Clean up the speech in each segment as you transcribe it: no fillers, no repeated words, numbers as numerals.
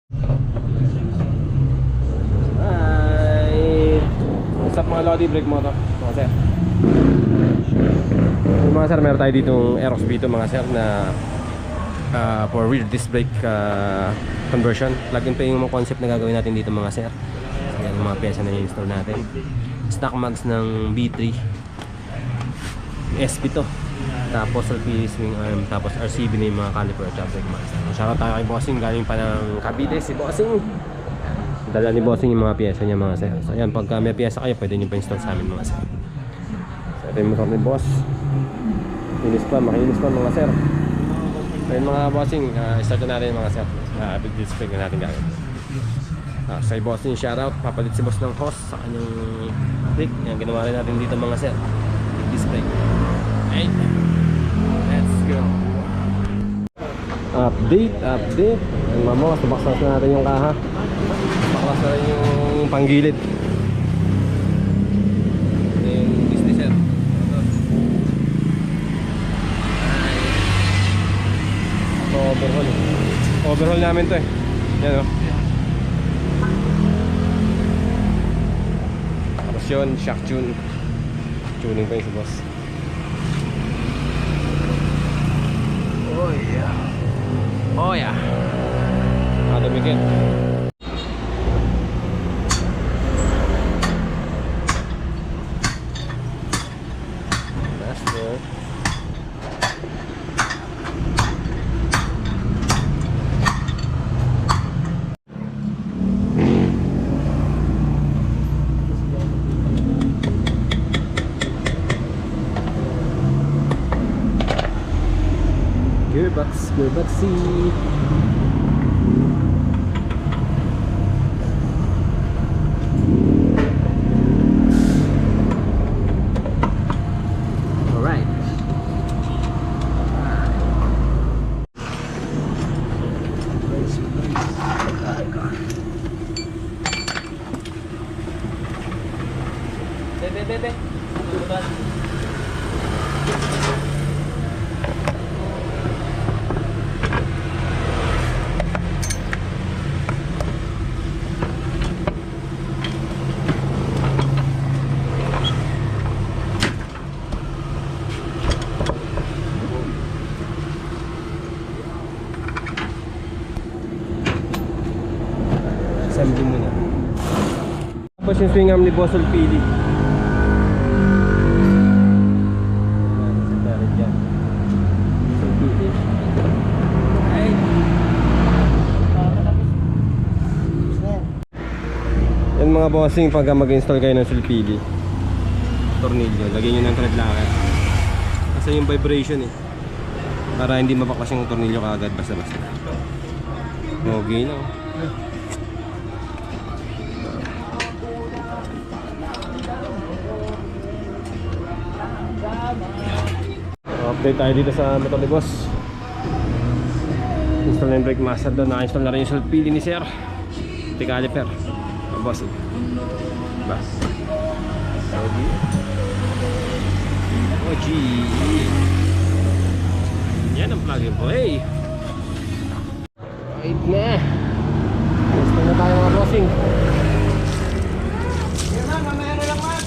Hi! What's up mga Lodi Brake Motor? Mga sir, mga sir, meron tayo ditong Aerox B2 mga sir na for rear disc brake conversion. Plug and play yung mga concept na gagawin natin dito mga sir. Yan yung mga pyesa na i-install natin. Stock mags ng B3 SP to. Tapos LP swing arm, tapos RCB na yung mga caliper at brake mags. Shoutout tayo kay Bossing, galing pa ng Cavite si Bossing. Dala ni Bossing yung mga pyesa niya mga sir. So ayan, pagka may pyesa kayo, pwede nyo pa install sa amin mga sir. So ito yung motor ni Boss. Makinis pa mga sir. Ayun mga Bossing, start na natin mga sir. Big display na natin gagawin. Sa Bossing, shoutout. Papalit si Boss ng hose sa kanyang brake. Yan, ginawa rin natin dito mga sir. Big display. Hey, let's go. Update. Ayun mga boss, baklas na natin yung kaha. Baklas na rin yung panggilid. Ito yung business sir. Ito overhaul. Overhaul namin to eh. Yan o. Tapos yun, shock tune. Tuning pa yun si boss. Oh yeah. Oh yeah. Dumikit. Master. Gearbox C. Alright. Bebe. Assembly muna. Tapos yung swing arm ni Boss Ulpili. Yan mga bossing, pagka mag-install kayo ng sulpili, tornilyo, lagyan nyo ng thread locker. Kasi yung vibration eh, para hindi mabaklas yung tornilyo kaagad basta-basta. Okay na. Update tayo dito sa motor ni Boss. Install na yung brake master doon. Naka-install na rin yung sulpili ni Sir. Ito caliper. Boss. Bas. OG. Yan ang plug and play. Right na. Install na tayo mga bossing. Mamaya na lang man.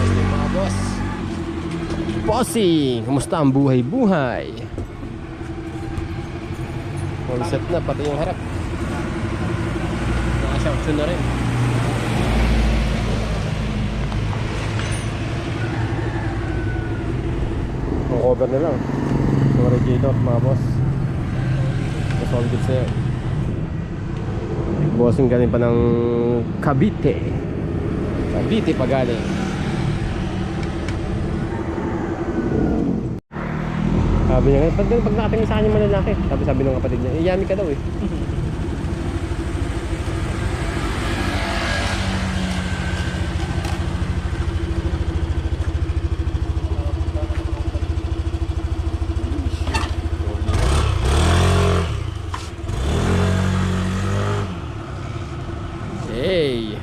Mga boss. Bossing, kumusta ang buhay-buhay? Concept na, pati yung harap. Naka-shock na rin. Ang cover na lang. Yung radiator, mga boss. Solid bits na yan. Bossing galing pa ng Cavite. Cavite pa galing. Sabi niya, pag nakatingin sa kanya malalaki. Sabi ng kapatid niya, yummy ka daw eh. Hey.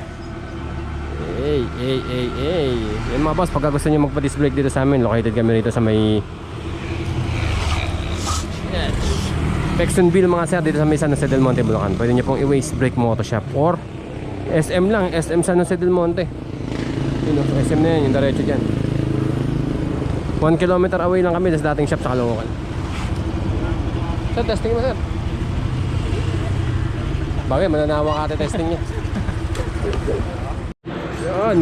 Yan mga boss, pagka gusto nyo magpa-disc brake dito sa amin, located kami rito sa may Pexonville mga sir, dito sa may San Jose del Monte, Bulacan. Pwede nyo pong i-Waste Brake Moto Shop or SM lang, SM San Jose del Monte. Yun o, SM na yan, yung diretso dyan. 1 kilometer away lang kami sa dating shop sa Caloocan. Sir, testing mo sir. Bagay, mananawa ka testing niya. Yun,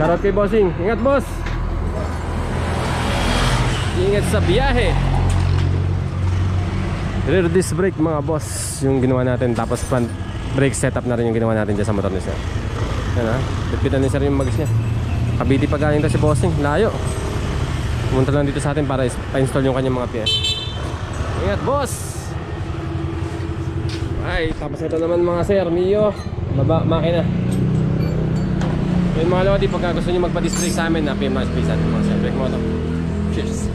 shoutout kay bossing. Ingat boss. Ingat sa biyahe. Rear disc brake mga boss yung ginawa natin, tapos front brake setup na rin yung ginawa natin dyan sa motor ni sir. Yan ha, bitbitan ni sir yung magis niya. Cavite pa galing ta si bossing, layo. Pumunta lang dito sa atin para pa-install yung kanyang mga PS. Ingat boss. Ay, tapos ito naman mga sir, Mio baba, makina. Yung mga lodi, pagka gusto nyo magpa-display sa amin na PM Space at mga sir, brake moto. Cheers.